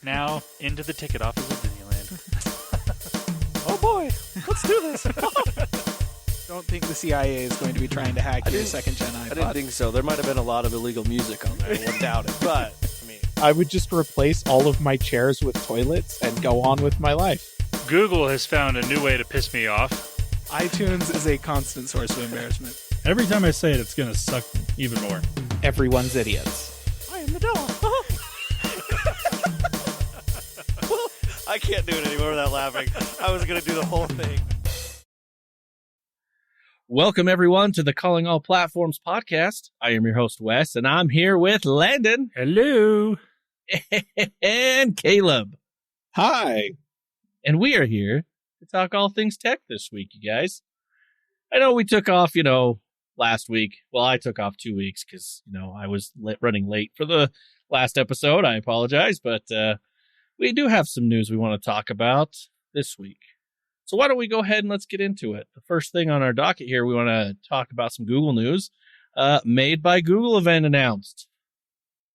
Now, into the ticket office of Disneyland. Oh boy, let's do this. Don't think the CIA is going to be trying to hack your second-gen iPod. I didn't think so. There might have been a lot of illegal music on there. I wouldn't doubt it. But, I mean, I would just replace all of my chairs with toilets and go on with my life. Google has found a new way to piss me off. iTunes is a constant source of embarrassment. Every time I say it, it's going to suck even more. Everyone's idiots. I am the dog. I can't do it anymore without laughing. I was going to do the whole thing. Welcome, everyone, to the Calling All Platforms podcast. I am your host, Wes, and I'm here with Landen. Hello. And Caleb. Hi. And we are here to talk all things tech this week, you guys. I know we took off, last week. Well, I took off 2 weeks because, I was running late for the last episode. I apologize, but we do have some news we want to talk about this week. So why don't we go ahead and let's get into it. The first thing on our docket here, we want to talk about some Google news. Made by Google event announced.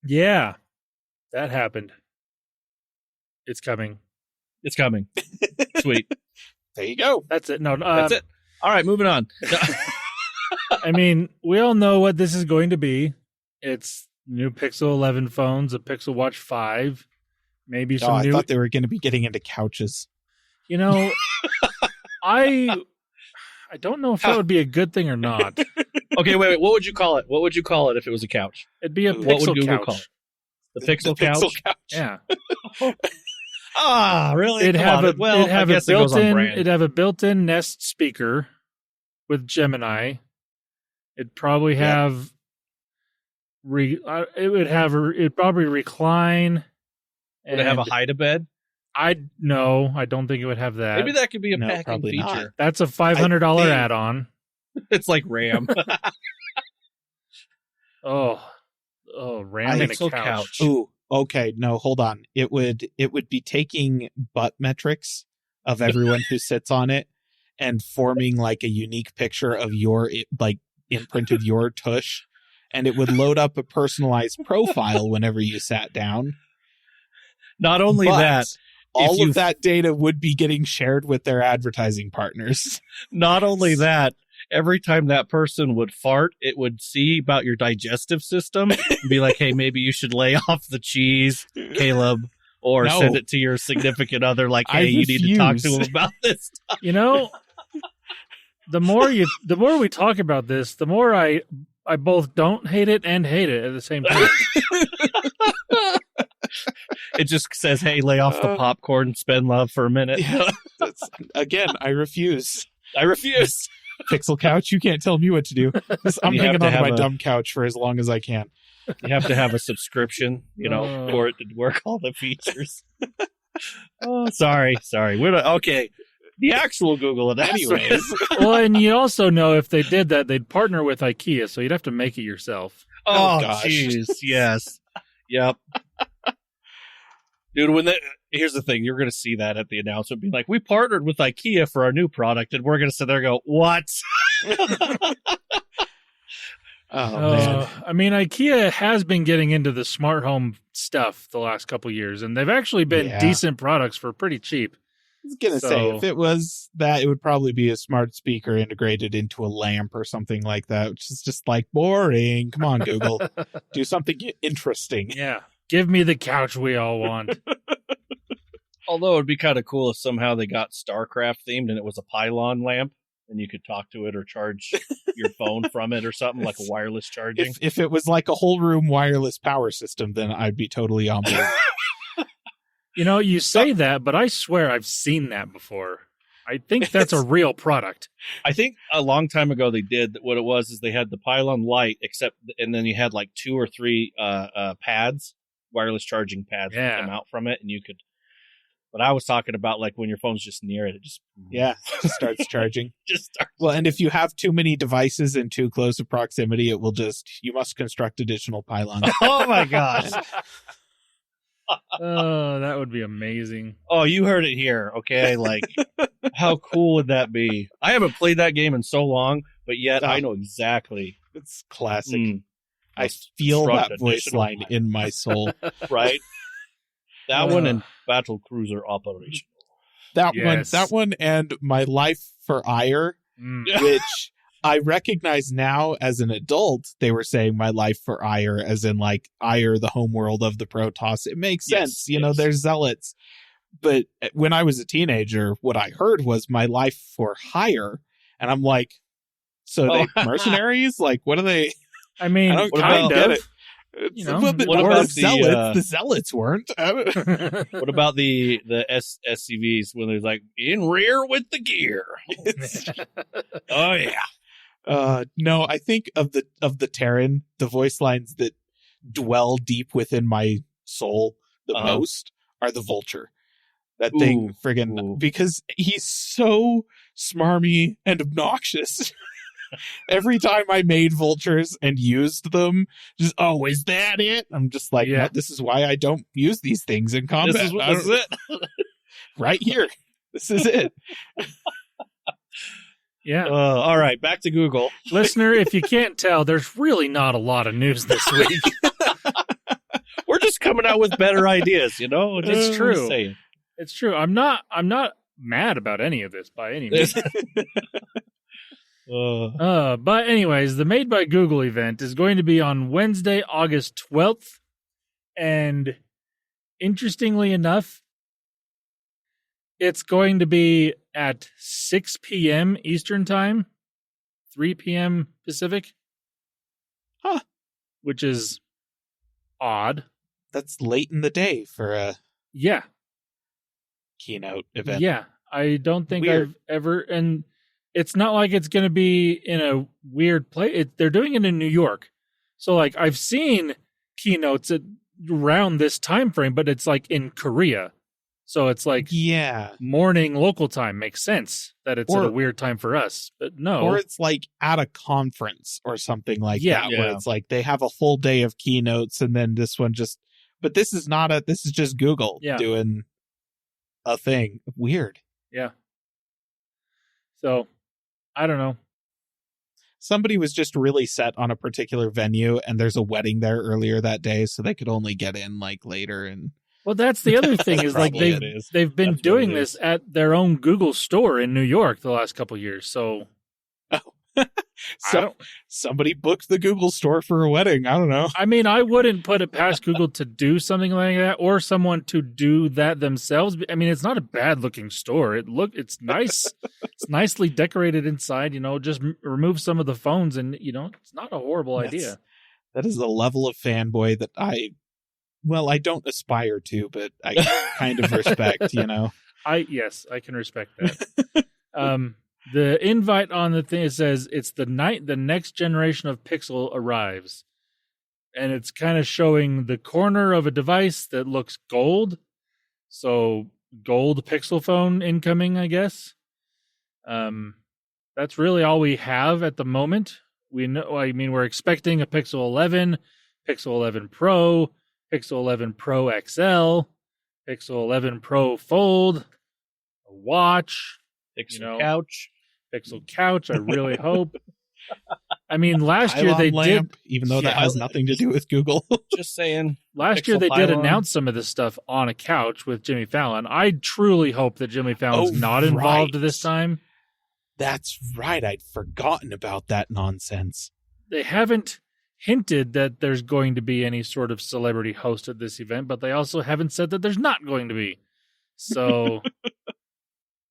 Yeah, that happened. It's coming. It's coming. Sweet. There you go. That's it. No, That's it. All right, moving on. I mean, we all know what this is going to be. It's new Pixel 11 phones, a Pixel Watch 5, maybe some I new... thought they were going to be getting into couches. I don't know if that would be a good thing or not. Okay, wait. What would you call it? What would you call it if it was a couch? It'd be a What would Pixel Google couch. call it? The Pixel couch? Pixel couch. Yeah. Really? It'd have a brand. it'd have a built-in Nest speaker with Gemini. It'd probably have it'd probably recline. Would it have a hide-a-bed? I don't think it would have that. Maybe that could be a No, packing probably feature. not. That's a $500 add-on. It's like RAM. Oh, RAM in a Pixel couch. Ooh, okay. No, hold on. It would be taking butt metrics of everyone who sits on it and forming like a unique picture of your imprint of your tush, and it would load up a personalized profile whenever you sat down. Not only that, all of that data would be getting shared with their advertising partners. not only that, every time that person would fart, it would see about your digestive system and be like, hey, maybe you should lay off the cheese, Caleb, or No. send it to your significant other like, hey, I you need to talk to refuse. him about this. The more we talk about this, the more I both don't hate it and hate it at the same time. It just says, hey, lay off the popcorn, spend love for a minute. Yeah, again, I refuse. I refuse. Pixel couch, you can't tell me what to do. I'm You have hanging to on to have my a- dumb couch for as long as I can. You have to have a subscription, for it to work all the features. Oh, sorry. We're not, okay. The actual Google announcement. Anyways. Well, and you also know if they did that, they'd partner with IKEA, so you'd have to make it yourself. Oh, gosh. jeez. Yes. Yep. Dude, here's the thing. You're going to see that at the announcement being like, we partnered with IKEA for our new product, and we're going to sit there and go, what? Oh, man. I mean, IKEA has been getting into the smart home stuff the last couple years, and they've actually been Yeah. decent products for pretty cheap. I was going to say, if it was that, it would probably be a smart speaker integrated into a lamp or something like that, which is just like boring. Come on, Google. Do something interesting. Yeah. Give me the couch we all want. Although it would be kind of cool if somehow they got StarCraft themed and it was a pylon lamp and you could talk to it or charge your phone from it or something like a wireless charging. If it was like a whole room wireless power system, then I'd be totally on board. You say that, but I swear I've seen that before. I think that's a real product. I think a long time ago they did what it was is they had the pylon light and then you had like 2 or 3 pads, wireless charging pads that come out from it and you could, but I was talking about like when your phone's just near it, it just starts charging. just starts. Well, and if you have too many devices in too close of proximity, it will you must construct additional pylons. Oh my gosh. Oh, that would be amazing. Oh, you heard it here, okay? Like, how cool would that be? I haven't played that game in so long, but yet I know exactly. It's classic. Mm. I feel Construct that voice additional line in my soul. Right? That one and Battle Cruiser Operation. That one and My Life for Ire, which I recognize now as an adult. They were saying My Life for Ire as in like Ire, the homeworld of the Protoss. It makes sense. You know, they're zealots. But when I was a teenager, what I heard was My Life for Hire. And I'm like, so are they mercenaries? Like, what are they? I mean, I don't kind get of. it. You know, what about the zealots weren't? What about the SCVs when there's like in rear with the gear? Oh yeah. No, I think of the Terran, the voice lines that dwell deep within my soul the most are the Vulture. That thing friggin' because he's so smarmy and obnoxious. Every time I made vultures and used them, just, is that it? I'm just like, no, this is why I don't use these things in combat. This is it. Right here. This is it. Yeah. All right, back to Google. Listener, if you can't tell, there's really not a lot of news this week. We're just coming out with better ideas, you know? It's true. Saying. It's true. I'm not mad about any of this by any means. But anyways, the Made by Google event is going to be on Wednesday, August 12th. And interestingly enough, it's going to be at 6 p.m. Eastern Time, 3 p.m. Pacific. Huh. Which is odd. That's late in the day for a keynote event. Yeah. I don't think Weird. I've ever... And it's not like it's going to be in a weird place. They're doing it in New York. So, like, I've seen keynotes around this time frame, but it's, like, in Korea. So it's like morning local time. Makes sense that it's at a weird time for us. But no. Or it's, like, at a conference or something like that, where it's like they have a full day of keynotes and then this one just... But this is this is just Google doing a thing. Weird. Yeah. So... I don't know. Somebody was just really set on a particular venue and there's a wedding there earlier that day, so they could only get in like later. And well, that's the other thing is like they've been doing this at their own Google store in New York the last couple of years. So somebody booked the Google store for a wedding. I don't know. I mean, I wouldn't put it past Google to do something like that or someone to do that themselves. I mean, it's not a bad looking store. It's nice. It's nicely decorated inside, you know, just remove some of the phones and, you know, it's not a horrible idea. That is a level of fanboy that I don't aspire to, but I kind of respect, you know. I can respect that. The invite on the thing, it says it's the night the next generation of Pixel arrives. And it's kind of showing the corner of a device that looks gold. So gold Pixel phone incoming, I guess. That's really all we have at the moment. We're expecting a Pixel 11, Pixel 11 Pro, Pixel 11 Pro XL, Pixel 11 Pro Fold, a watch, couch. Pixel couch, I really hope. I mean, last year they lamp, did, even though that has nothing to do with Google. Just saying. Last year they did announce some of this stuff on a couch with Jimmy Fallon. I truly hope that Jimmy Fallon's not involved this time. That's right. I'd forgotten about that nonsense. They haven't hinted that there's going to be any sort of celebrity host at this event, but they also haven't said that there's not going to be. So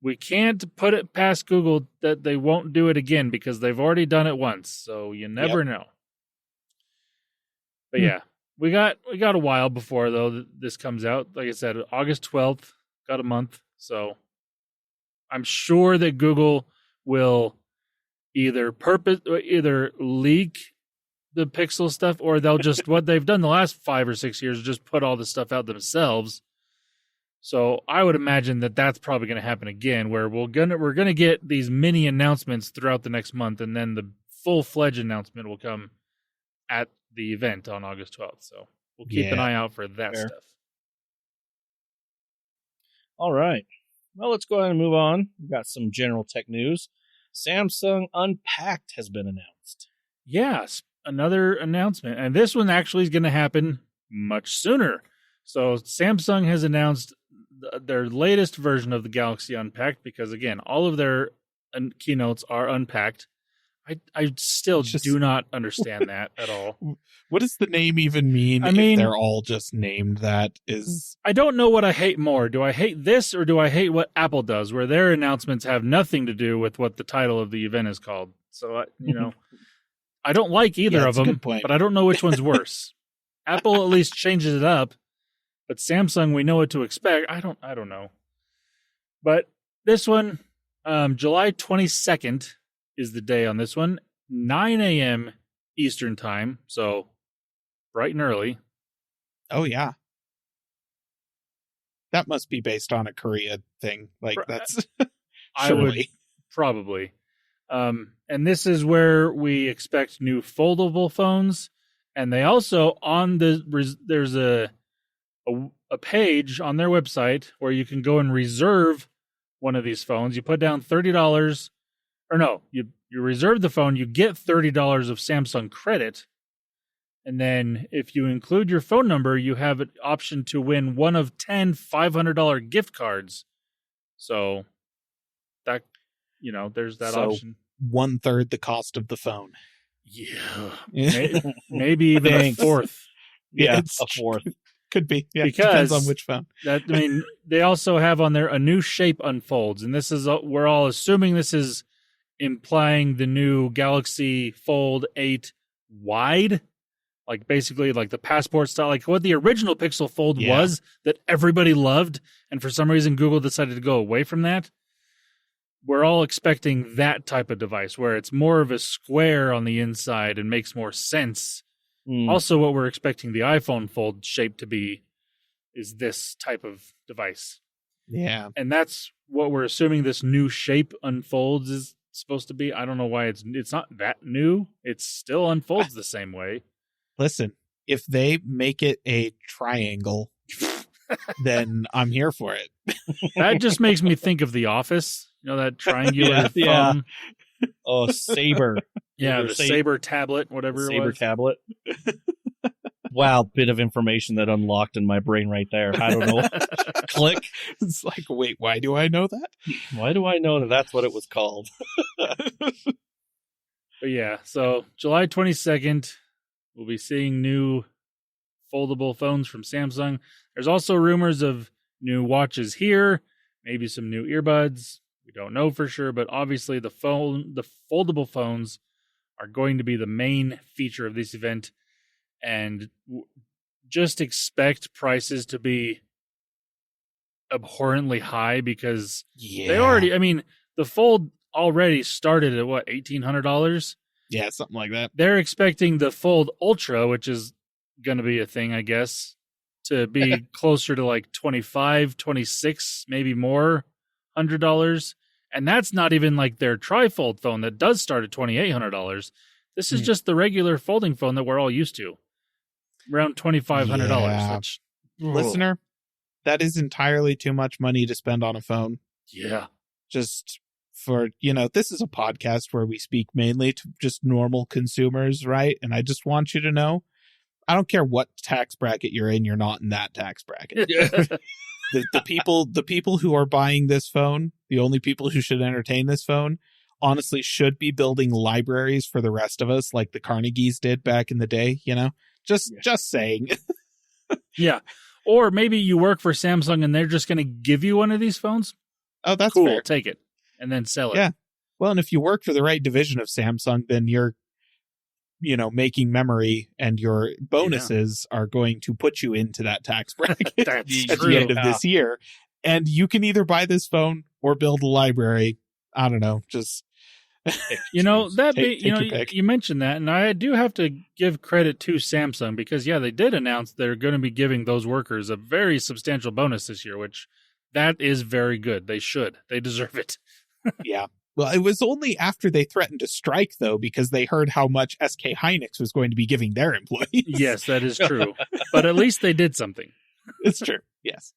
we can't put it past Google that they won't do it again because they've already done it once. So you never know. But yeah, we got a while before though this comes out. Like I said, August 12th, got a month. So I'm sure that Google will either leak the Pixel stuff or they'll just what they've done the last 5 or 6 years, just put all the stuff out themselves. So I would imagine that that's probably going to happen again, where we're gonna get these mini announcements throughout the next month, and then the full-fledged announcement will come at the event on August 12th. So we'll keep an eye out for that stuff. All right. Well, let's go ahead and move on. We've got some general tech news. Samsung Unpacked has been announced. Yes, another announcement, and this one actually is going to happen much sooner. So Samsung has announced their latest version of the Galaxy Unpacked because, again, all of their keynotes are unpacked. I still do not understand that at all. What does the name even mean? I mean, if they're all just named that is. I don't know what I hate more. Do I hate this or do I hate what Apple does, where their announcements have nothing to do with what the title of the event is called? So, I don't like either of them, but I don't know which one's worse. Apple at least changes it up, but Samsung, we know what to expect. I don't know. But this one, July 22nd is the day on this one, 9 a.m. Eastern time, so bright and early. Oh, yeah. That must be based on a Korea thing. Like, that's... I would probably. And this is where we expect new foldable phones. And they also, there's a page on their website where you can go and reserve one of these phones. You put down $30, or no, you reserve the phone, you get $30 of Samsung credit. And then if you include your phone number, you have an option to win one of 10 $500 gift cards. So that, there's that option. 1/3 the cost of the phone. Yeah. Maybe even a fourth. Yeah, a fourth. Could be. Yeah, because depends on which phone. They also have on there a new shape unfolds. And this is, we're all assuming this is implying the new Galaxy Fold 8 wide. Like basically like the passport style, like what the original Pixel Fold was that everybody loved. And for some reason, Google decided to go away from that. We're all expecting that type of device where it's more of a square on the inside and makes more sense. Also, what we're expecting the iPhone Fold shape to be is this type of device. Yeah. And that's what we're assuming this new shape unfolds is supposed to be. I don't know why it's not that new. It still unfolds the same way. Listen, if they make it a triangle, then I'm here for it. That just makes me think of The Office. That triangular thumb. Oh, Saber. Yeah, the Saber tablet, whatever it was. Saber tablet. Wow, bit of information that unlocked in my brain right there. I don't know. Click. It's like, wait, why do I know that? Why do I know that that's what it was called? But yeah, so July 22nd, we'll be seeing new foldable phones from Samsung. There's also rumors of new watches here, maybe some new earbuds. We don't know for sure, but obviously the foldable phones are going to be the main feature of this event. And just expect prices to be abhorrently high because they already, the Fold already started at what, $1,800? Yeah, something like that. They're expecting the Fold Ultra, which is going to be a thing, I guess, to be closer to like $25, $26, maybe more $100. And that's not even like their trifold phone that does start at $2,800. This is just the regular folding phone that we're all used to. Around $2,500. Yeah. Listener, that is entirely too much money to spend on a phone. Yeah. Just for, this is a podcast where we speak mainly to just normal consumers, right? And I just want you to know, I don't care what tax bracket you're in not in that tax bracket. The people who are buying this phone, the only people who should entertain this phone, honestly should be building libraries for the rest of us like the Carnegies did back in the day, Just saying. Yeah. Or maybe you work for Samsung and they're just going to give you one of these phones. Oh, that's cool. Fair. Take it and then sell it. Yeah. Well, and if you work for the right division of Samsung, then you're, making memory and your bonuses are going to put you into that tax bracket at the end of this year. And you can either buy this phone or build a library. I don't know. Just you mentioned that, and I do have to give credit to Samsung because they did announce they're going to be giving those workers a very substantial bonus this year, which that is very good. They deserve it. Yeah. Well, it was only after they threatened to strike, though, because they heard how much SK Hynix was going to be giving their employees. Yes, that is true. But at least they did something. It's true. Yes.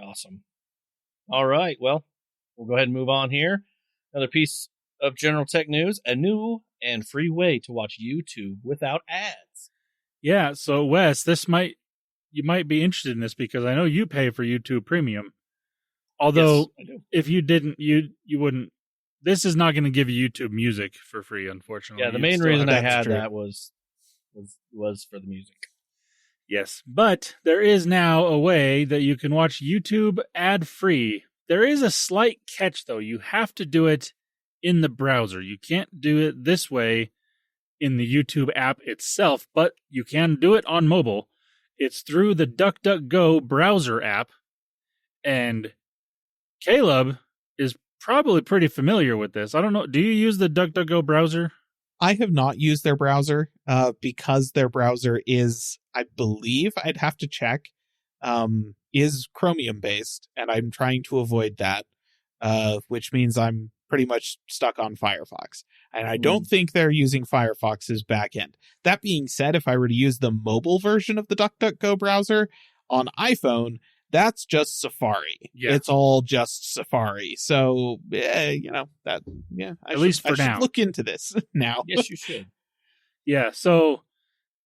Awesome. All right. Well, we'll go ahead and move on here. Another piece of general tech news, a new and free way to watch YouTube without ads. Yeah, so Wes, you might be interested in this because I know you pay for YouTube Premium. Although Yes, I do. if you didn't, you wouldn't. This is not going to give you YouTube Music for free, unfortunately. Yeah, the You'd main still reason have I to- had true. that was for the music. Yes, but there is now a way that you can watch YouTube ad-free. There is a slight catch, though. You have to do it in the browser. You can't do it this way in the YouTube app itself, but you can do it on mobile. It's through the DuckDuckGo browser app, and Caleb is probably pretty familiar with this. I don't know. Do you use the DuckDuckGo browser? I have not used their browser because their browser is, I believe, I'd have to check, is Chromium based, and I'm trying to avoid that, which means I'm pretty much stuck on Firefox. And I don't think they're using Firefox's backend. That being said, if I were to use the mobile version of the DuckDuckGo browser on iPhone, that's just Safari. Yeah. It's all just Safari. So, that, yeah. At least for I should now. look into this now. Yes, you should. Yeah, so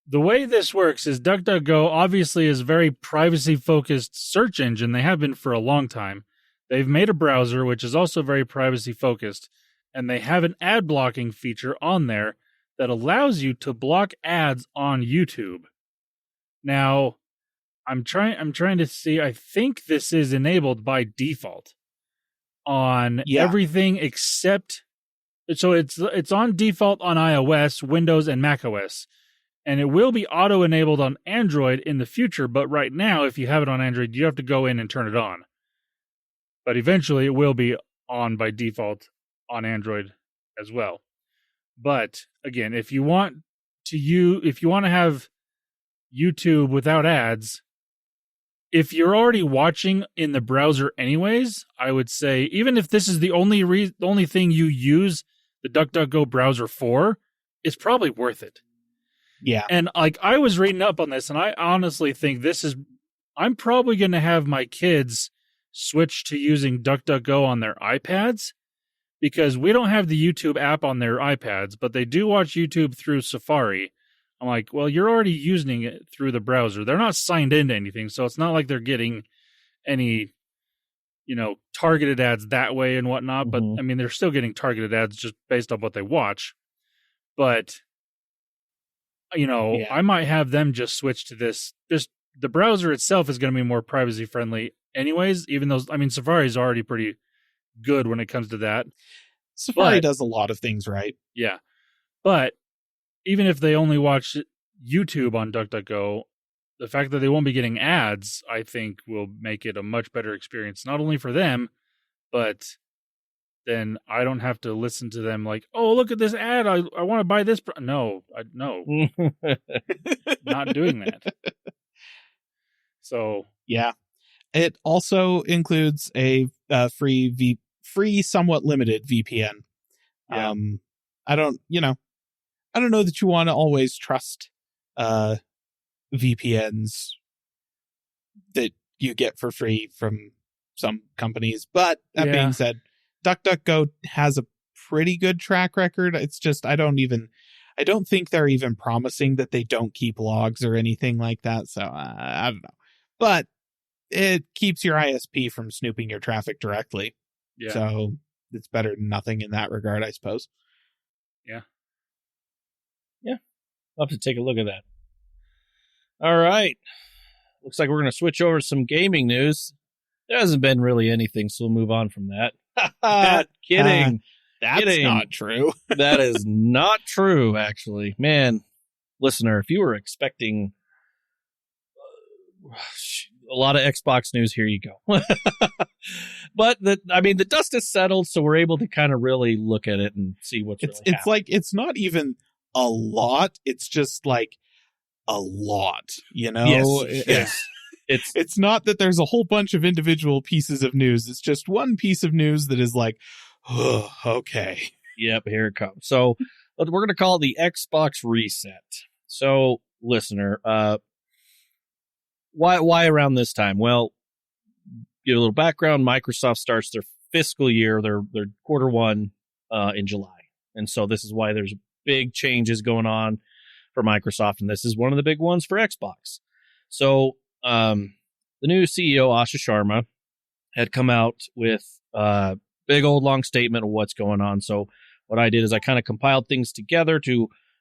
the way this works is DuckDuckGo obviously is a very privacy-focused search engine. They have been for a long time. They've made a browser, which is also very privacy-focused, and they have an ad blocking feature on there that allows you to block ads on YouTube. Now, I'm trying to see, I think this is enabled by default on everything except, so it's on default on iOS, Windows, and macOS. And it will be auto-enabled on Android in the future, but right now, if you have it on Android, you have to go in and turn it on. But eventually, it will be on by default on Android as well. But again, if you want to have YouTube without ads, if you're already watching in the browser anyways, I would say even if this is the only thing you use the DuckDuckGo browser for, it's probably worth it. Yeah. And like I was reading up on this, and I honestly think I'm probably going to have my kids switch to using DuckDuckGo on their iPads because we don't have the YouTube app on their iPads, but they do watch YouTube through Safari. I'm like, well, you're already using it through the browser. They're not signed into anything, so it's not like they're getting any, targeted ads that way and whatnot. But I mean, they're still getting targeted ads just based on what they watch. But I might have them just switch to this. The browser itself is going to be more privacy friendly, anyways. Even though Safari is already pretty good when it comes to that. Safari does a lot of things right. Yeah, but even if they only watch YouTube on DuckDuckGo, the fact that they won't be getting ads, I think, will make it a much better experience, not only for them, but then I don't have to listen to them like, oh, look at this ad. I want to buy this. No, not doing that. So, yeah. It also includes a free, somewhat limited VPN. Yeah. I don't know that you want to always trust VPNs that you get for free from some companies. But that being said, DuckDuckGo has a pretty good track record. It's just, I don't think they're even promising that they don't keep logs or anything like that. So I don't know. But it keeps your ISP from snooping your traffic directly. yeah. So it's better than nothing in that regard, I suppose. I'll have to take a look at that. All right. Looks like we're going to switch over to some gaming news. There hasn't been really anything, so we'll move on from that. Kidding. That's Kidding. not true. That is not true, actually. Man, listener, if you were expecting a lot of Xbox news, here you go. But the dust has settled, so we're able to kind of really look at it and see what's really It's like, it's not even a lot. It's just like a lot, Yes. It's not that there's a whole bunch of individual pieces of news. It's just one piece of news that is like, oh, okay. Yep, here it comes. So we're going to call it the Xbox reset. So, listener, why around this time? Well, get a little background. Microsoft starts their fiscal year, their quarter one, in July, and so this is why there's big changes going on for Microsoft, and this is one of the big ones for Xbox. So the new CEO, Asha Sharma, had come out with a big old long statement of what's going on. So what I did is I kind of compiled things together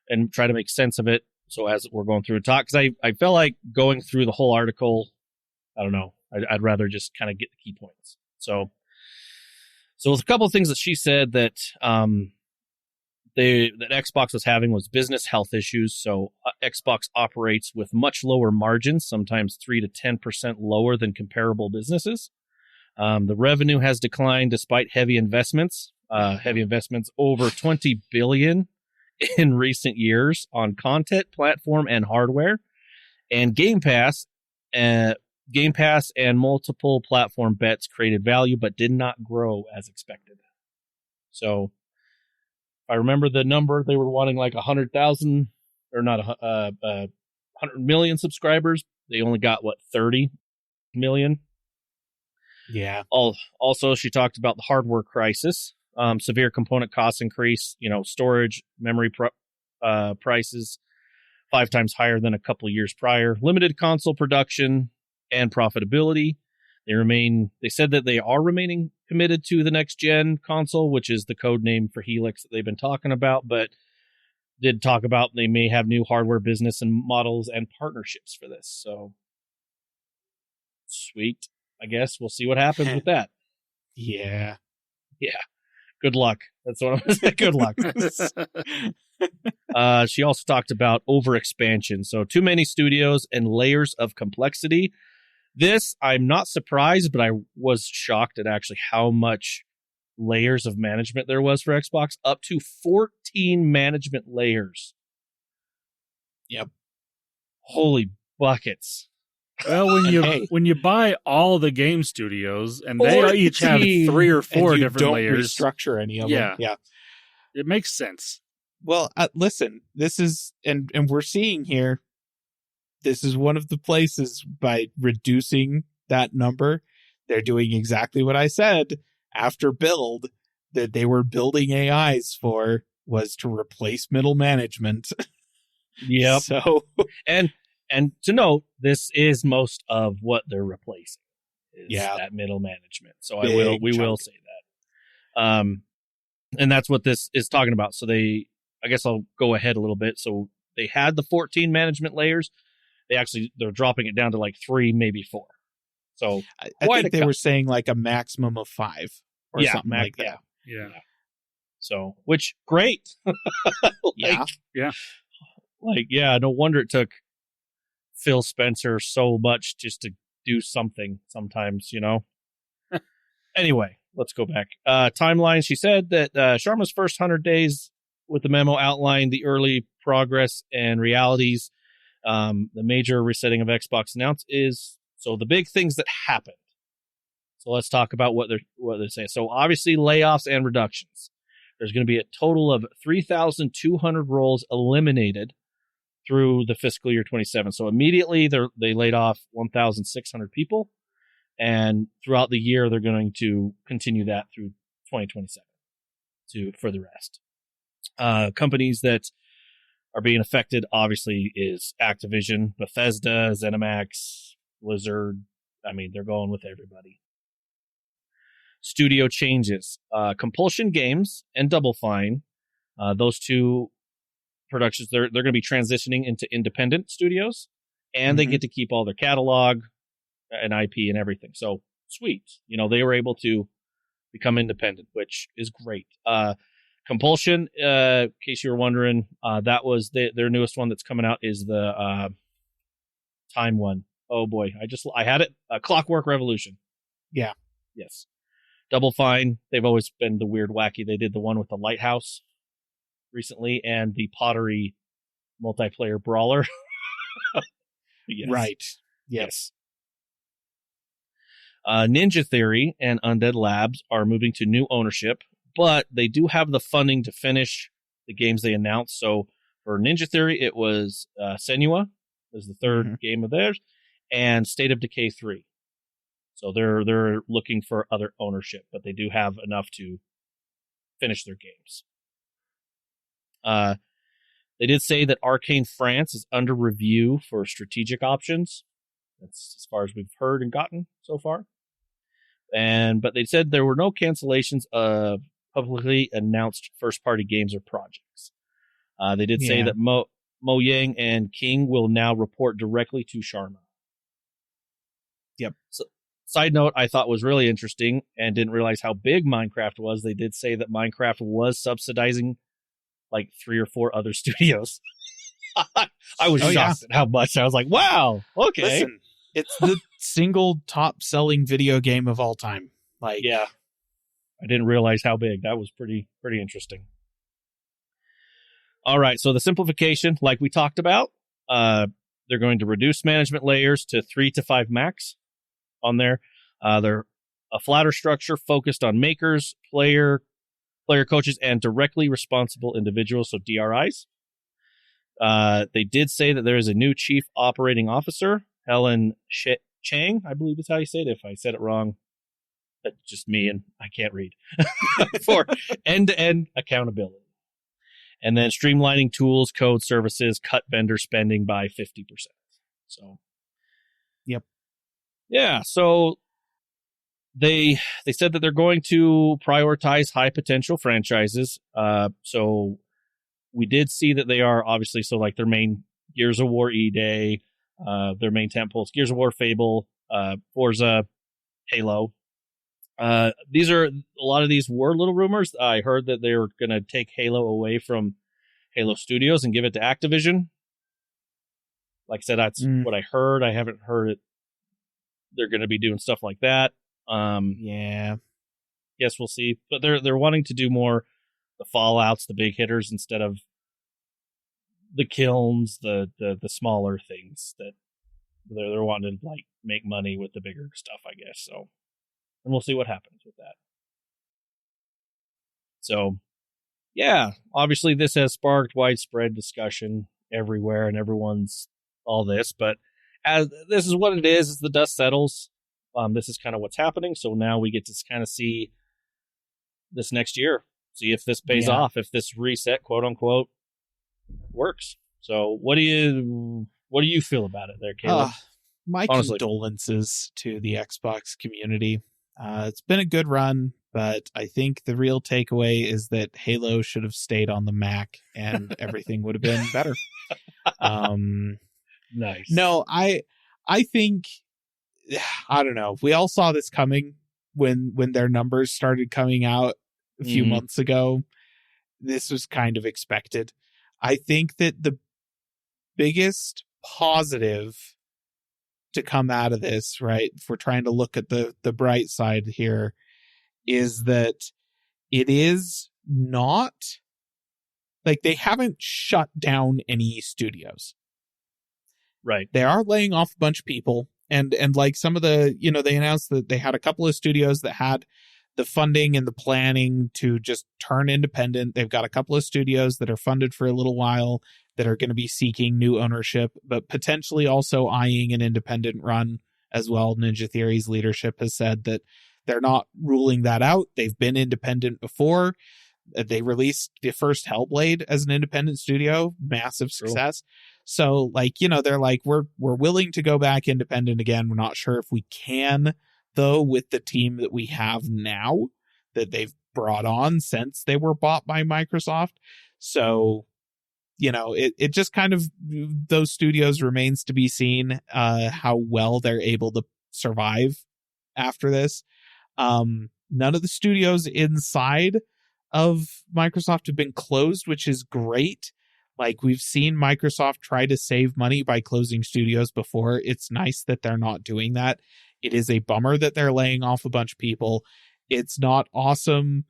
and try to make sense of it. So as we're going through a talk, because I felt like going through the whole article, I don't know, I'd rather just kind of get the key points. So a couple of things that she said that that Xbox was having was business health issues. So Xbox operates with much lower margins, sometimes 3 to 10% lower than comparable businesses. The revenue has declined despite heavy investments over $20 billion in recent years on content, platform, and hardware. And Game Pass and multiple platform bets created value but did not grow as expected. So if I remember the number, they were wanting like 100,000 or not 100 million subscribers. They only got 30 million. Yeah. Also, she talked about the hardware crisis, severe component cost increase, storage, memory prices 5 times higher than a couple of years prior, limited console production and profitability. They said that they are remaining committed to the next gen console, which is the code name for Helix that they've been talking about, but did talk about they may have new hardware business and models and partnerships for this. So sweet. I guess we'll see what happens with that. Yeah. Yeah. Good luck. That's what I'm going to say. Good luck. She also talked about overexpansion. So too many studios and layers of complexity. This, I'm not surprised, but I was shocked at actually how much layers of management there was for Xbox. Up to 14 management layers. Yep. Holy buckets. Well, when you buy all the game studios and they each have 3 or 4 different don't layers, restructure any of them. Yeah. It makes sense. Well, listen, this is and we're seeing here. This is one of the places by reducing that number, they're doing exactly what I said after build that they were building AIs for was to replace middle management. Yep. So and to note, this is most of what they're replacing. Is that middle management. So we will say that. And that's what this is talking about. So I guess I'll go ahead a little bit. So they had the 14 management layers. They're dropping it down to like 3, maybe 4. So I think they were saying like a maximum of 5 or something like that. Yeah. So, which great. Yeah. No wonder it took Phil Spencer so much just to do something sometimes, Anyway, let's go back. Timeline. She said that Sharma's first 100 days with the memo outlined the early progress and realities. The major resetting of Xbox announced is the big things that happened. So let's talk about what they're saying. So obviously layoffs and reductions. There's going to be a total of 3,200 roles eliminated through the fiscal year 27. So immediately they laid off 1,600 people, and throughout the year they're going to continue that through 2027 for the rest. Companies that are being affected obviously is Activision, Bethesda, ZeniMax, Blizzard. I mean, they're going with everybody. Studio changes. Compulsion Games and Double Fine, those two productions, they're going to be transitioning into independent studios, and they get to keep all their catalog and IP and everything. So sweet. They were able to become independent, which is great. Compulsion, in case you were wondering, that was their newest one that's coming out is the time one. Oh boy, I had it. Clockwork Revolution. Yeah. Yes. Double Fine. They've always been the weird, wacky. They did the one with the lighthouse recently and the pottery multiplayer brawler. Yes. Right. Yes. Ninja Theory and Undead Labs are moving to new ownership, but they do have the funding to finish the games they announced. So for Ninja Theory, it was Senua was the third game of theirs, and State of Decay 3. So they're looking for other ownership, but they do have enough to finish their games. They did say that Arcane France is under review for strategic options. That's as far as we've heard and gotten so far. But they said there were no cancellations of publicly announced first-party games or projects. They did say that Mo Yang and King will now report directly to Sharma. Yep. So, side note, I thought was really interesting and didn't realize how big Minecraft was. They did say that Minecraft was subsidizing like 3 or 4 other studios. I was shocked at how much. I was like, wow, okay. Listen, it's the single top selling video game of all time. Like, yeah, I didn't realize how big. That was pretty interesting. All right, so the simplification, like we talked about, they're going to reduce management layers to 3 to 5 max on there. They're a flatter structure focused on makers, player coaches, and directly responsible individuals, so DRIs. They did say that there is a new chief operating officer, Helen Chang, I believe is how you say it. If I said it wrong, that's just me and I can't read. For end-to-end accountability. And then streamlining tools, code, services, cut vendor spending by 50%. So, yep. Yeah, so they said that they're going to prioritize high potential franchises. So we did see that they are obviously, so like their main Gears of War E-Day, their main tentpoles, Gears of War Fable, Forza, Halo. A lot of these were little rumors. I heard that they were going to take Halo away from Halo Studios and give it to Activision. Like I said, that's what I heard. I haven't heard it. They're going to be doing stuff like that. Yeah. Yes, we'll see. But they're wanting to do more the Fallouts, the big hitters, instead of the Kilns, the smaller things that they're wanting to like make money with the bigger stuff, I guess. So, and we'll see what happens with that. So, yeah, obviously this has sparked widespread discussion everywhere, and everyone's all this. But as this is what it is, as the dust settles, this is kind of what's happening. So now we get to kind of see this next year, see if this pays off, if this reset, quote unquote, works. So what do you feel about it there, Caleb? My condolences to the Xbox community. It's been a good run, but I think the real takeaway is that Halo should have stayed on the Mac and everything would have been better. Nice. No, I think, I don't know. We all saw this coming when their numbers started coming out a few months ago. This was kind of expected. I think that the biggest positive to come out of this, right, if we're trying to look at the bright side here, is that it is not like they haven't shut down any studios. Right. They are laying off a bunch of people. And like some of the, they announced that they had a couple of studios that had the funding and the planning to just turn independent. They've got a couple of studios that are funded for a little while that are going to be seeking new ownership, but potentially also eyeing an independent run as well. Ninja Theory's leadership has said that they're not ruling that out. They've been independent before. They released the first Hellblade as an independent studio, massive success. So like, they're like, we're willing to go back independent again. We're not sure if we can, though, with the team that we have now that they've brought on since they were bought by Microsoft. So, it just kind of, those studios remains to be seen how well they're able to survive after this. None of the studios inside of Microsoft have been closed, which is great. Like, we've seen Microsoft try to save money by closing studios before. It's nice that they're not doing that. It is a bummer that they're laying off a bunch of people. It's not awesome.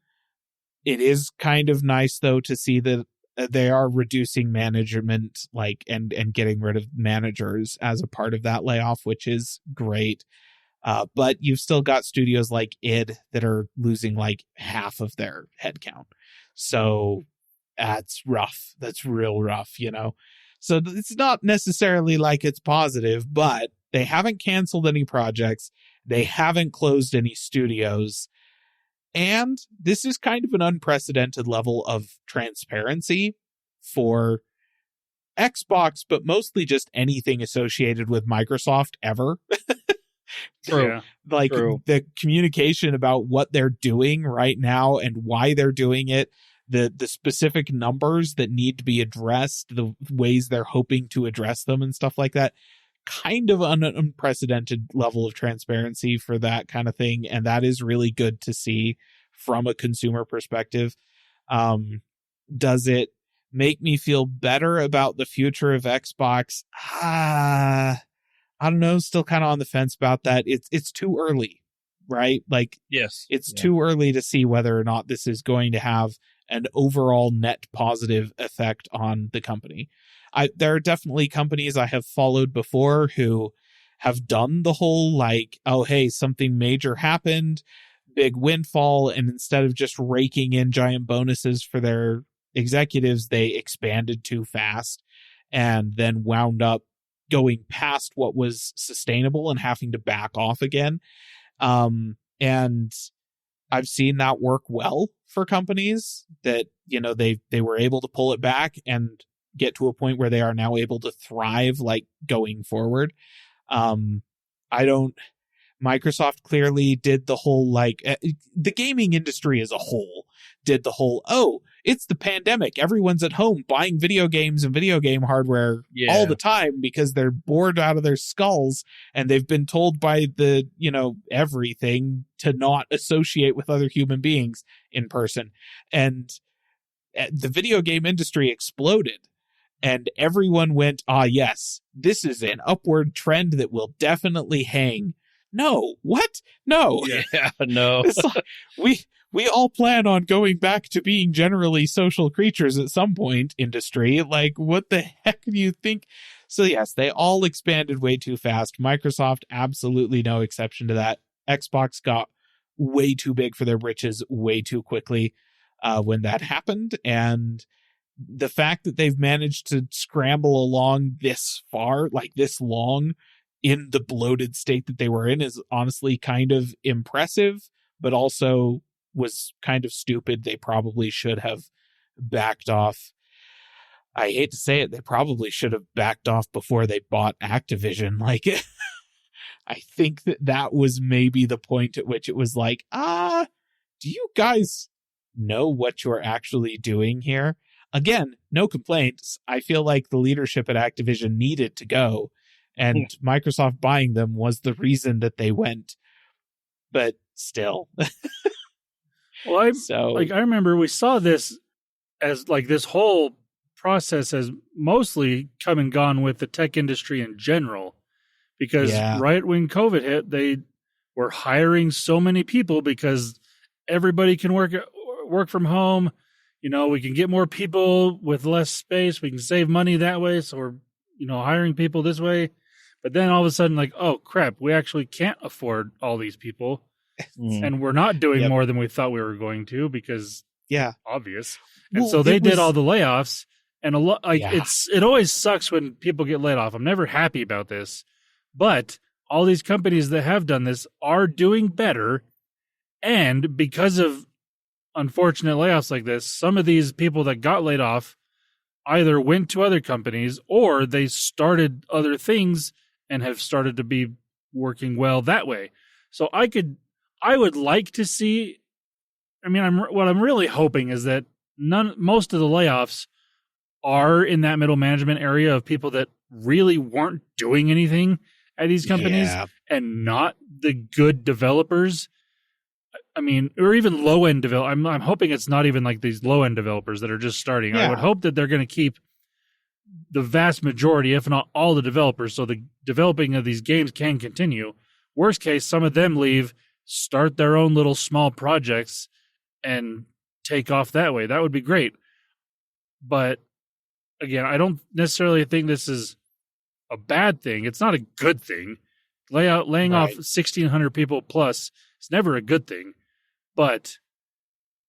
It is kind of nice, though, to see that they are reducing management, like, and getting rid of managers as a part of that layoff, which is great. But you've still got studios like id that are losing like half of their headcount. So that's rough. That's real rough, So it's not necessarily like it's positive, but they haven't canceled any projects. They haven't closed any studios. And this is kind of an unprecedented level of transparency for Xbox, but mostly just anything associated with Microsoft ever. True. Yeah. Like True. the communication about what they're doing right now and why they're doing it, the specific numbers that need to be addressed, the ways they're hoping to address them and stuff like that. Kind of an unprecedented level of transparency for that kind of thing. And that is really good to see from a consumer perspective. Does it make me feel better about the future of Xbox? I don't know. Still kind of on the fence about that. It's too early, right? Like, Yes. it's too early to see whether or not this is going to have an overall net positive effect on the company. There are definitely companies I have followed before who have done the whole like, oh, hey, something major happened, big windfall, and instead of just raking in giant bonuses for their executives, they expanded too fast and then wound up going past what was sustainable and having to back off again. And I've seen that work well for companies that, you know, they were able to pull it back and get to a point where they are now able to thrive, like going forward. Microsoft clearly did the whole, like, the gaming industry as a whole did the whole, oh, it's the pandemic. Everyone's at home buying video games and video game hardware all the time because they're bored out of their skulls and they've been told by the, you know, everything to not associate with other human beings in person. And the video game industry exploded. And everyone went, yes, this is an upward trend that will definitely hang. No, what? No. Yeah, no. It's like, we all plan on going back to being generally social creatures at some point, industry. Like, what the heck do you think? So yes, they all expanded way too fast. Microsoft, absolutely no exception to that. Xbox got way too big for their britches way too quickly when that happened. And the fact that they've managed to scramble along this far, like this long, in the bloated state that they were in is honestly kind of impressive, but also was kind of stupid. They probably should have backed off. I hate to say it, they probably should have backed off before they bought Activision. Like, I think that was maybe the point at which it was like, do you guys know what you're actually doing here? Again, no complaints. I feel like the leadership at Activision needed to go, and Microsoft buying them was the reason that they went. But still. Well, I remember we saw this as like this whole process has mostly come and gone with the tech industry in general, because right when COVID hit, they were hiring so many people because everybody can work from home. You know, we can get more people with less space. We can save money that way. So we're, you know, hiring people this way. But then all of a sudden, like, oh, crap, we actually can't afford all these people. And we're not doing more than we thought we were going to because obvious. And so they did all the layoffs. And it always sucks when people get laid off. I'm never happy about this. But all these companies that have done this are doing better. And because of unfortunate layoffs like this, some of these people that got laid off either went to other companies or they started other things and have started to be working well that way. So I would like to see, what I'm really hoping is that most of the layoffs are in that middle management area of people that really weren't doing anything at these companies and not the good developers. Or even low-end developers. I'm hoping it's not even like these low-end developers that are just starting. I would hope that they're going to keep the vast majority, if not all the developers, so the developing of these games can continue. Worst case, some of them leave, start their own little small projects, and take off that way. That would be great. But, again, I don't necessarily think this is a bad thing. It's not a good thing. Laying off 1,600 people plus is never a good thing. But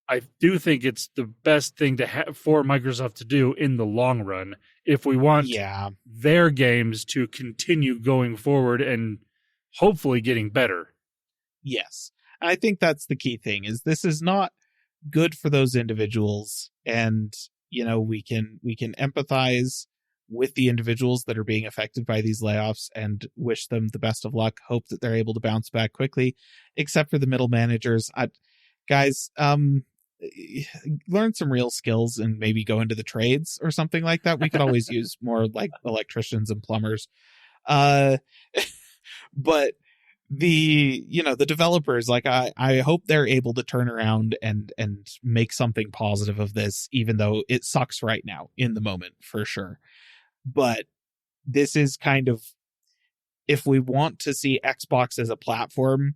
I do think it's the best thing to for Microsoft to do in the long run if we want their games to continue going forward and hopefully getting better. Yes. I think that's the key thing, is this is not good for those individuals. And, you know, we can empathize with the individuals that are being affected by these layoffs and wish them the best of luck. Hope that they're able to bounce back quickly, except for the middle managers. Guys, learn some real skills and maybe go into the trades or something like that. We could always use more like electricians and plumbers. But the developers, like I hope they're able to turn around and make something positive of this, even though it sucks right now in the moment for sure. But this is kind of, if we want to see Xbox as a platform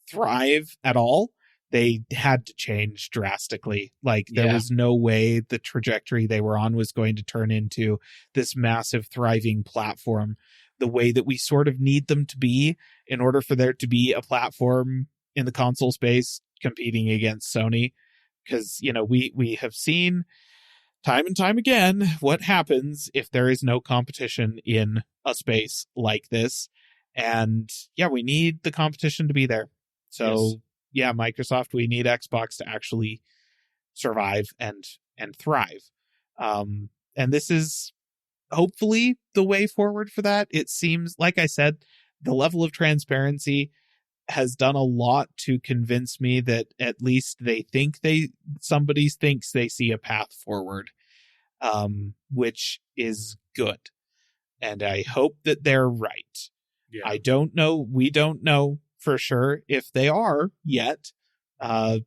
thrive at all, they had to change drastically. Like there was no way the trajectory they were on was going to turn into this massive thriving platform the way that we sort of need them to be in order for there to be a platform in the console space competing against Sony. Because, we have seen time and time again what happens if there is no competition in a space like this. And we need the competition to be there. So Microsoft, we need Xbox to actually survive and thrive. And this is hopefully the way forward for that. It seems, like I said, the level of transparency has done a lot to convince me that at least somebody thinks they see a path forward, which is good. And I hope that they're right. Yeah. I don't know. We don't know for sure if they are yet. The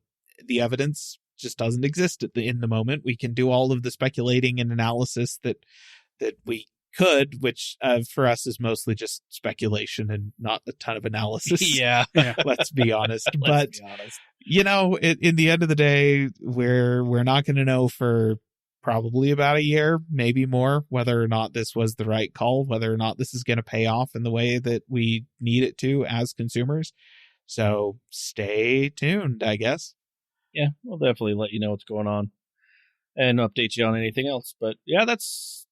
evidence just doesn't exist in the moment. We can do all of the speculating and analysis that we could, which for us is mostly just speculation and not a ton of analysis. Yeah. Let's be honest. But in the end of the day, we're not going to know for probably about a year, maybe more, whether or not this was the right call, whether or not this is going to pay off in the way that we need it to as consumers. So stay tuned, I guess. Yeah, we'll definitely let you know what's going on and update you on anything else. But yeah, that's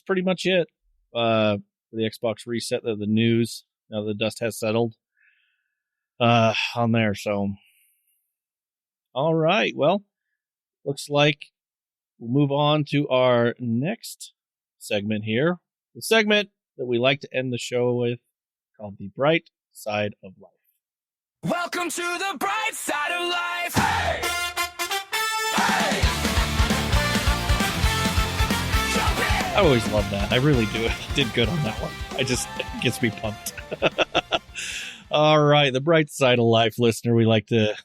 pretty much it for the Xbox reset of the news. Now the dust has settled on there. So, all right. Well, looks like we'll move on to our next segment here. The segment that we like to end the show with, called The Bright Side of Life. Welcome to the bright side of life. Hey! Hey! I always love that. I really do. Did good on that one. It gets me pumped. All right. The bright side of life, listener.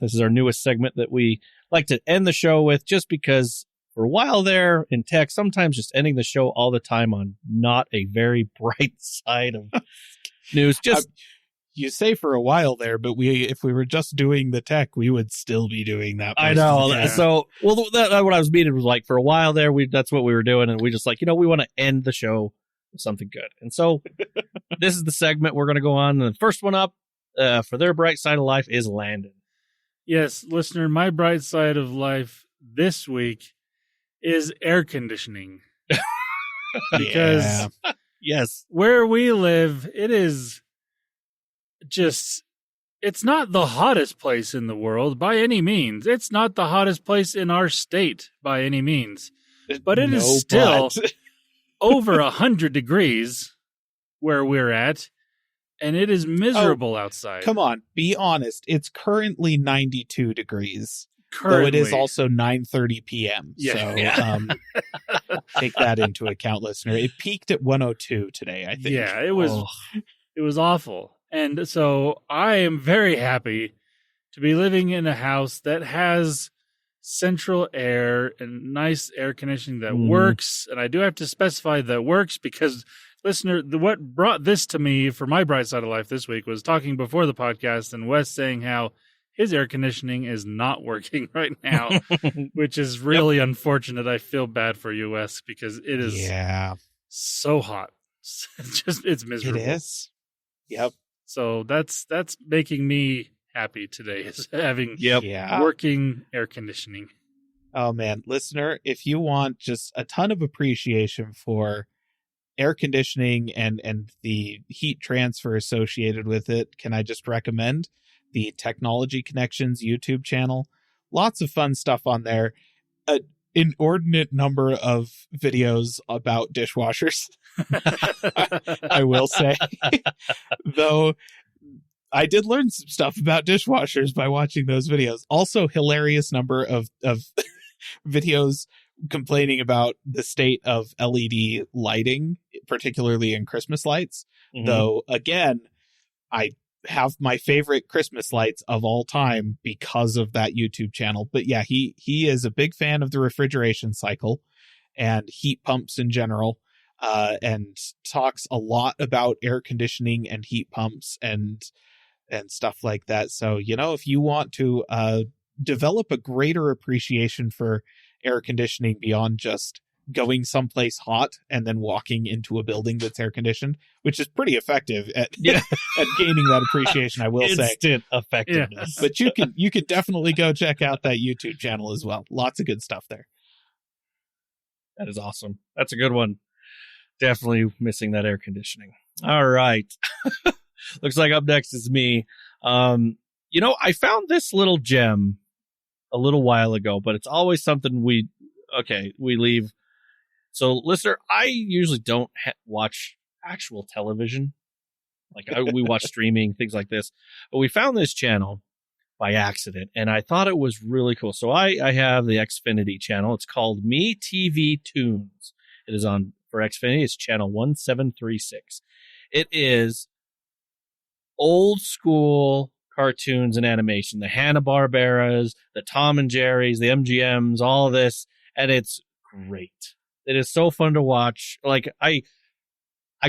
This is our newest segment that we like to end the show with, just because for a while there in tech, sometimes just ending the show all the time on not a very bright side of news. You say for a while there, but if we were just doing the tech, we would still be doing that. I know. Yeah. So, what I was meaning was like for a while there, that's what we were doing. And we just we want to end the show with something good. And so this is the segment we're going to go on. And the first one up for their bright side of life is Landen. Yes, listener, my bright side of life this week is air conditioning. Because yes, where we live, it is it's not the hottest place in the world by any means. It's not the hottest place in our state by any means. But it is still over 100 degrees where we're at, and it is miserable outside. Come on, be honest. It's currently 92 degrees. Currently. Though it is also 9:30 p.m. Yeah. So take that into account, listener. It peaked at 102 today, I think. Yeah, it was awful. And so I am very happy to be living in a house that has central air and nice air conditioning that works. And I do have to specify that works because, listener, what brought this to me for my bright side of life this week was talking before the podcast and Wes saying how his air conditioning is not working right now, which is really unfortunate. I feel bad for you, Wes, because it is so hot. It's miserable. It is. Yep. So that's making me happy today, is having working air conditioning. Oh man, listener, if you want just a ton of appreciation for air conditioning and the heat transfer associated with it, can I just recommend the Technology Connections YouTube channel? Lots of fun stuff on there. inordinate number of videos about dishwashers. I will say, though, I did learn some stuff about dishwashers by watching those videos. Also, hilarious number of videos complaining about the state of LED lighting, particularly in Christmas lights. Mhm. Though, again, I have my favorite Christmas lights of all time because of that YouTube channel. But yeah, he is a big fan of the refrigeration cycle and heat pumps in general, and talks a lot about air conditioning and heat pumps and stuff like that. So, if you want to develop a greater appreciation for air conditioning beyond just going someplace hot and then walking into a building that's air conditioned, which is pretty effective at at gaining that appreciation, I will say. Instant effectiveness. But you can definitely go check out that YouTube channel as well. Lots of good stuff there. That is awesome. That's a good one. Definitely missing that air conditioning. All right. Looks like up next is me. I found this little gem a little while ago, but it's always something we leave. So, listener, I usually don't watch actual television. We watch streaming, things like this. But we found this channel by accident, and I thought it was really cool. So I have the Xfinity channel. It's called MeTV Toons. It is on, for Xfinity, it's channel 1736. It is old school cartoons and animation, the Hanna-Barberas, the Tom and Jerry's, the MGMs, all of this, and it's great. It is so fun to watch. I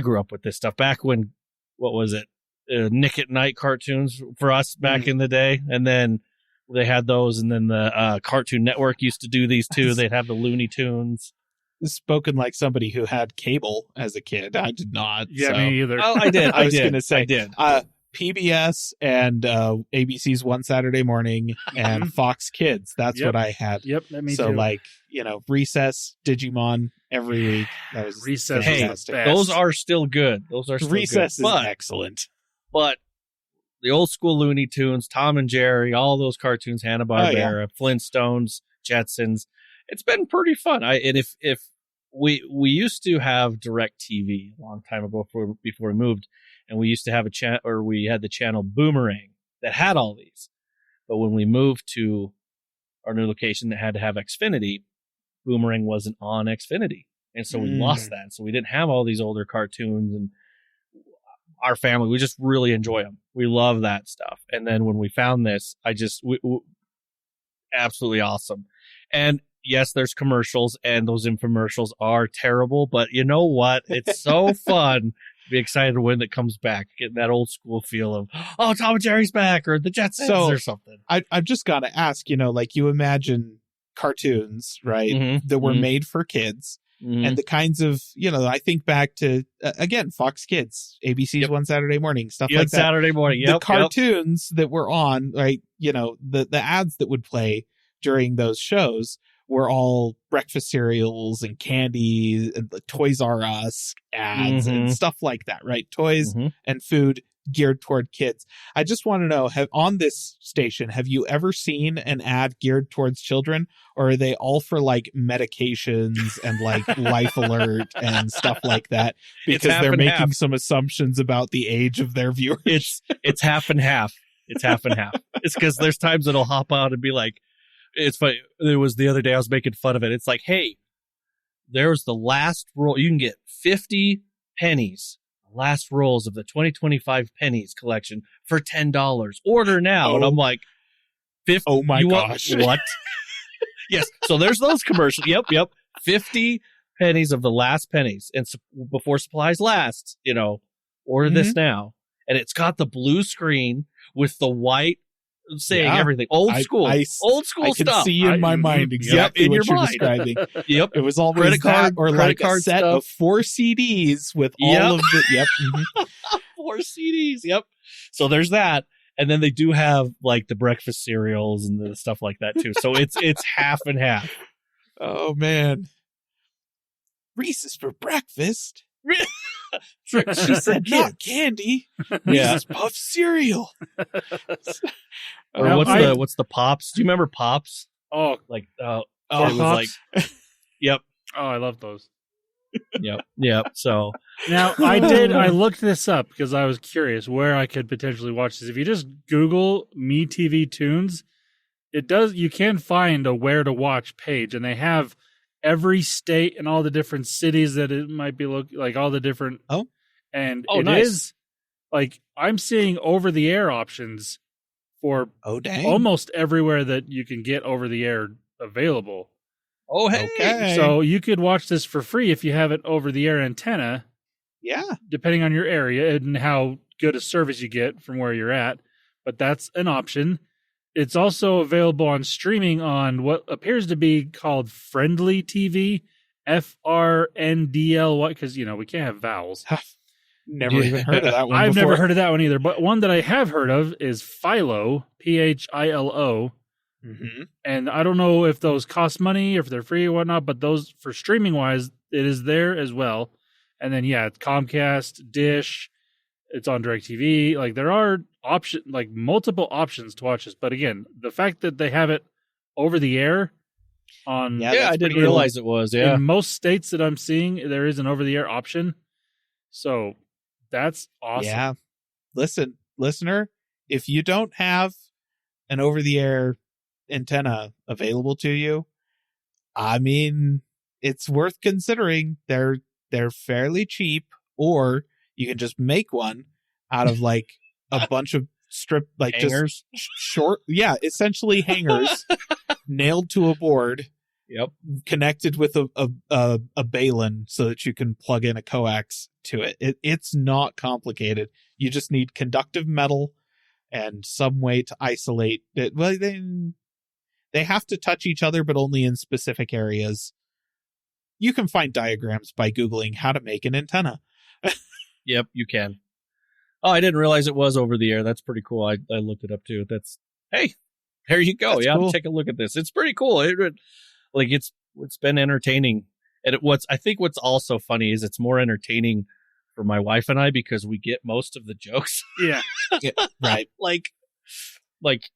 grew up with this stuff back when, what was it? Nick at Night cartoons for us back in the day. And then they had those. And then the Cartoon Network used to do these too. They'd have the Looney Tunes. Spoken like somebody who had cable as a kid. I did not. Yeah, so. me either. Oh, I did. I was going to say, I did. PBS and ABC's One Saturday Morning and Fox Kids. That's what I had. Yep, me so too. Recess, Digimon every week. That was Recess. Hey, Is the best. those are still good. Recess good. is excellent. But the old school Looney Tunes, Tom and Jerry, all those cartoons, Hanna-Barbera, Flintstones, Jetsons. It's been pretty fun. If we used to have Direct TV a long time ago before we moved, and we used to have we had the channel Boomerang that had all these. But when we moved to our new location that had to have Xfinity, Boomerang wasn't on Xfinity. And so we lost that. So we didn't have all these older cartoons, and our family, we just really enjoy them. We love that stuff. And then when we found this, absolutely awesome. And yes, there's commercials, and those infomercials are terrible, but you know what? It's so fun to be excited when it comes back, getting that old school feel of, oh, Tom and Jerry's back, or the Jetsons or something. I've just got to ask, you imagine cartoons, right, that were made for kids. And the kinds of, I think back to, again, Fox Kids, ABC's One Saturday Morning, stuff like that. Saturday morning, the cartoons that were on, right, the ads that would play during those shows were all breakfast cereals and candy and the Toys R Us ads and stuff like that, right? Toys and food geared toward kids. I just want to know, on this station, have you ever seen an ad geared towards children, or are they all for medications and Life Alert and stuff like that? Because they're making some assumptions about the age of their viewers. It's half and half. It's half and half. It's because there's times it'll hop out and be like, it's funny. It was the other day I was making fun of it. It's like, hey, there's the last roll. You can get 50 pennies. Last rolls of the 2025 pennies collection for $10. Order now. And I'm like, 50. Oh my gosh. What? Yes. So there's those commercials. Yep. 50 pennies of the last pennies. And before supplies last, order this now. And it's got the blue screen with the white saying everything. Old school stuff. I can see in my mind exactly what you're describing. Yep. It was always credit card, or credit a card set stuff. of 4 CDs with all of the 4 CDs. Yep. So there's that. And then they do have the breakfast cereals and the stuff like that too. So it's half and half. Oh man. Reese's for breakfast. She said, not candy. Reese's Puff cereal. Or what's the Pops? Do you remember Pops? Oh, Oh, it was like, Pops? yep, Oh, I love those. yep. So Now, I looked this up because I was curious where I could potentially watch this. If you just Google MeTV Toons, you can find a where to watch page, and they have every state and all the different cities that it might be like all the different. And it nice. is like I'm seeing over the air options for dang. almost everywhere that you can get over the air available. oh hey, Okay. So you could watch this for free if you have an over the air antenna, Yeah. depending on your area and how good a service you get from where you're at. But that's an option. It's also available on streaming on what appears to be called Friendly TV, FRNDLY, because, we can't have vowels. Never even heard of that one I've before. never heard of that one either. But one that I have heard of is Philo, PHILO. Mm-hmm. And I don't know if those cost money, if they're free or whatnot, but those for streaming wise, it is there as well. And then, it's Comcast, Dish, it's on DirecTV. Like there are multiple options to watch this. But again, the fact that they have it over the air on, I didn't realize it was. Yeah, in most states that I'm seeing, there is an over the air option. So that's awesome. Yeah. Listen, listener, if you don't have an over the air antenna available to you, I mean, it's worth considering. They're fairly cheap, or you can just make one out of like a bunch of hangers. just short, essentially hangers nailed to a board. Yep. Connected with a balun so that you can plug in a coax to it. It's not complicated. You just need conductive metal and some way to isolate it. Well, they have to touch each other, but only in specific areas. You can find diagrams by Googling how to make an antenna. Yep, you can. Oh, I didn't realize it was over the air. That's pretty cool. I looked it up too. Hey, there you go. That's cool. Take a look at this. It's pretty cool. It's been entertaining. And I think what's also funny is it's more entertaining for my wife and I because we get most of the jokes. Yeah. Right. Like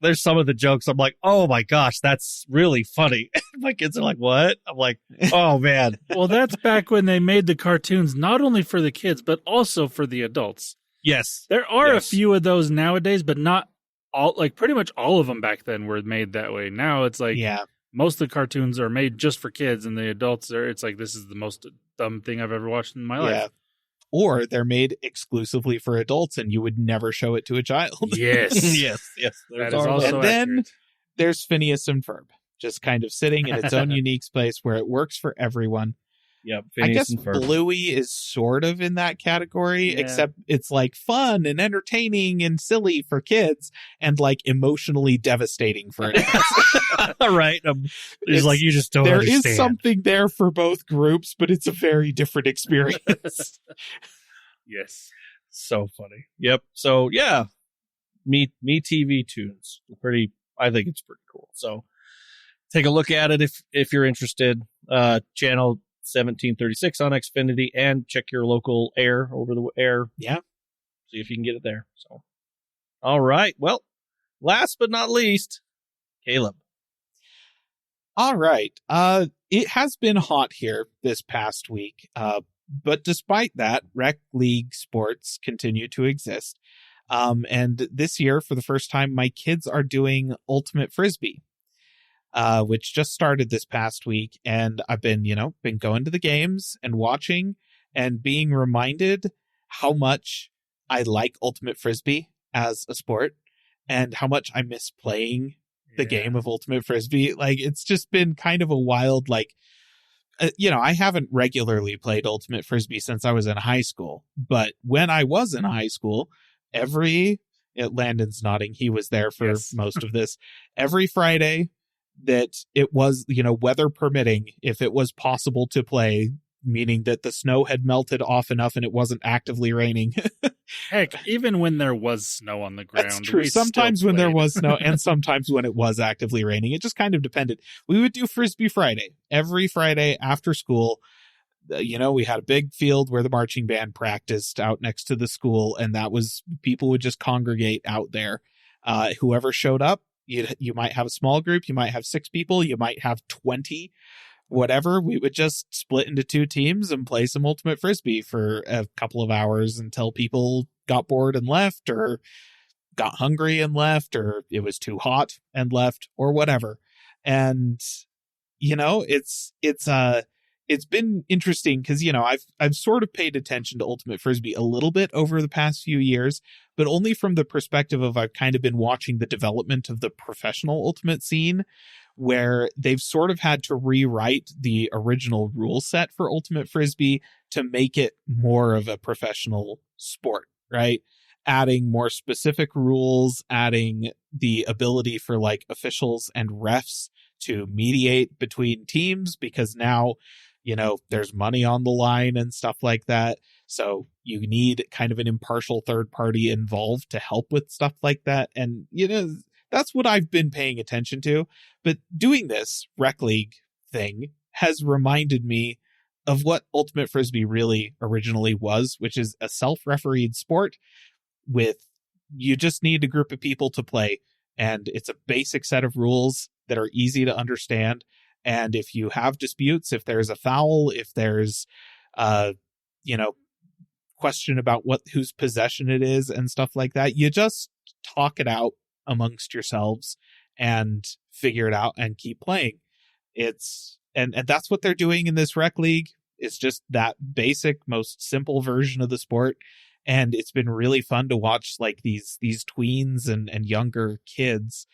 there's some of the jokes I'm like, oh my gosh, that's really funny. My kids are like, what? I'm like, oh man. Well, that's back when they made the cartoons not only for the kids, but also for the adults. Yes. There are a few of those nowadays, but not all, like pretty much all of them back then were made that way. Now it's like most of the cartoons are made just for kids, and the adults it's like, this is the most dumb thing I've ever watched in my life. Or they're made exclusively for adults and you would never show it to a child. Yes. yes. That is also and then accurate. there's Phineas and Ferb, just kind of sitting in its own unique place where it works for everyone. Yep. I guess Bluey is sort of in that category, except it's like fun and entertaining and silly for kids and like emotionally devastating for adults. Right. It's like, you just don't understand. There is something there for both groups, but it's a very different experience. Yes. So funny. Yep. So yeah, MeTV Toons. I think it's pretty cool. So take a look at it if you're interested. Channel 1736 on Xfinity, and check your local air over the air. Yeah. See if you can get it there. So, all right. Well, last but not least, Caleb. All right. It has been hot here this past week. But despite that, rec league sports continue to exist. And this year, for the first time, my kids are doing ultimate frisbee. Which just started this past week, and I've been going to the games and watching and being reminded how much I like ultimate frisbee as a sport and how much I miss playing the game of ultimate frisbee. Like, it's just been kind of a wild, I haven't regularly played ultimate frisbee since I was in high school, but when I was in high school, Landen's nodding, he was there for most of this, every Friday that it was, weather permitting, if it was possible to play, meaning that the snow had melted off enough and it wasn't actively raining. Heck, even when there was snow on the ground. That's true. Sometimes when there was snow and sometimes when it was actively raining. It just kind of depended. We would do Frisbee Friday. Every Friday after school, we had a big field where the marching band practiced out next to the school, and people would just congregate out there. Whoever showed up You might have a small group, you might have 6 people, you might have 20, whatever. We would just split into 2 teams and play some ultimate frisbee for a couple of hours until people got bored and left, or got hungry and left, or it was too hot and left, or whatever. And it's been interesting because, I've sort of paid attention to ultimate frisbee a little bit over the past few years, but only from the perspective of I've kind of been watching the development of the professional ultimate scene, where they've sort of had to rewrite the original rule set for ultimate frisbee to make it more of a professional sport, right? Adding more specific rules, adding the ability for like officials and refs to mediate between teams, because now, there's money on the line and stuff like that. So you need kind of an impartial third party involved to help with stuff like that. And, that's what I've been paying attention to. But doing this Rec League thing has reminded me of what Ultimate Frisbee really originally was, which is a self-refereed sport you just need a group of people to play. And it's a basic set of rules that are easy to understand. And if you have disputes, if there's a foul, if there's, question about whose possession it is and stuff like that, you just talk it out amongst yourselves and figure it out and keep playing. And that's what they're doing in this Rec League. It's just that basic, most simple version of the sport. And it's been really fun to watch like these tweens and younger kids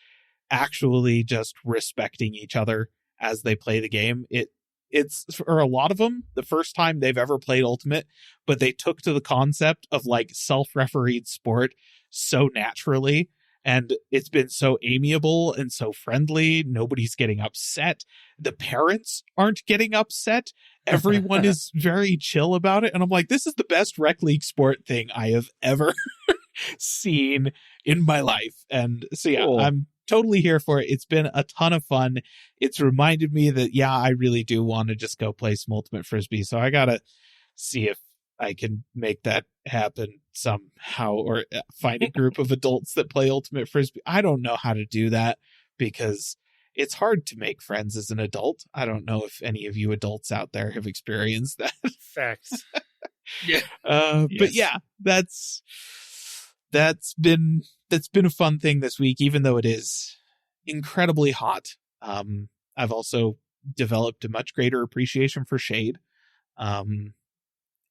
actually just respecting each other as they play the game. It's for a lot of them the first time they've ever played Ultimate, but they took to the concept of like self-refereed sport so naturally, and it's been so amiable and so friendly. Nobody's getting upset. The parents aren't getting upset. Everyone is very chill about it. And I'm like, this is the best Rec League sport thing I have ever seen in my life. And so, yeah, cool. I'm totally here for it. It's been a ton of fun. It's reminded me that, yeah, I really do want to just go play some Ultimate Frisbee. So I got to see if I can make that happen somehow, or find a group of adults that play Ultimate Frisbee. I don't know how to do that because it's hard to make friends as an adult. I don't know if any of you adults out there have experienced that. Facts. Yeah. But yeah, that's been a fun thing this week, even though it is incredibly hot. I've also developed a much greater appreciation for shade.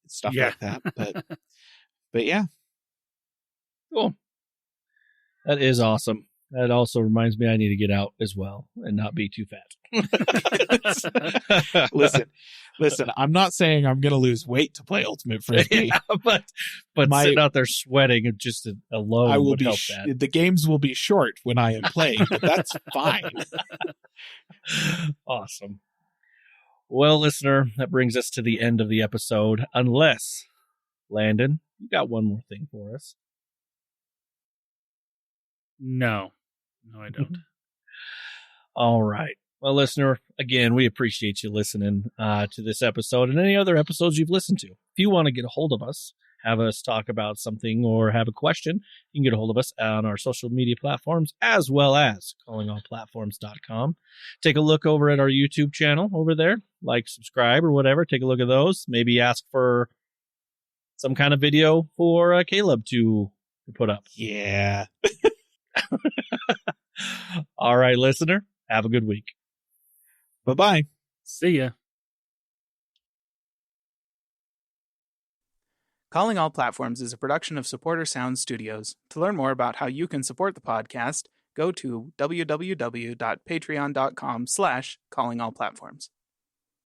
Stuff like that. But yeah. Cool. That is awesome. That also reminds me I need to get out as well and not be too fat. Listen, I'm not saying I'm going to lose weight to play Ultimate Frisbee. Yeah, but sitting out there sweating just alone would help that. The games will be short when I am playing, but that's fine. Awesome. Well, listener, that brings us to the end of the episode. Unless, Landen, you got one more thing for us. No, I don't. All right. Well, listener, again, we appreciate you listening to this episode and any other episodes you've listened to. If you want to get a hold of us, have us talk about something, or have a question, you can get a hold of us on our social media platforms, as well as callingallplatforms.com. Take a look over at our YouTube channel over there. Like, subscribe, or whatever. Take a look at those. Maybe ask for some kind of video for Caleb to put up. Yeah. All right, listener. Have a good week. Bye-bye. See ya. Calling All Platforms is a production of Supporter Sound Studios. To learn more about how you can support the podcast, go to www.patreon.com/callingallplatforms.